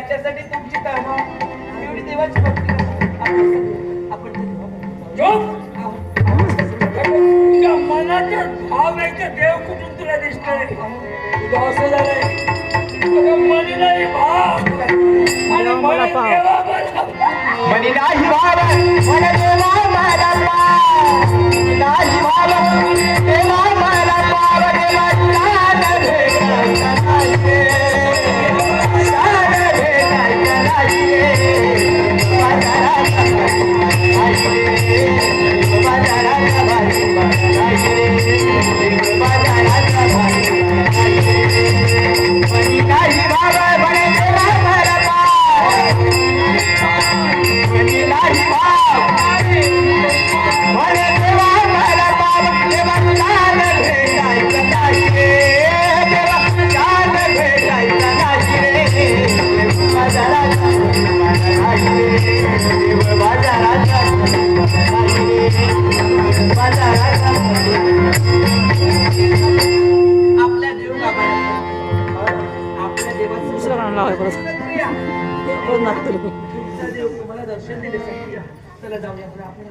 त्याच्यासाठी तुमची कामं एवढी देवाची भक्ती आपण त्या मनाचा भाव नाही तर देव कुठून तुला दिसतोय तुझं असं झालंय मनी नाही भाव आणि मन देवा मनी नाही भाव मन देवा मला पाव नाही भाव देवा मला पाव देवा चाल भेटायचा नाही दर्शन दिले चला जाऊया आपण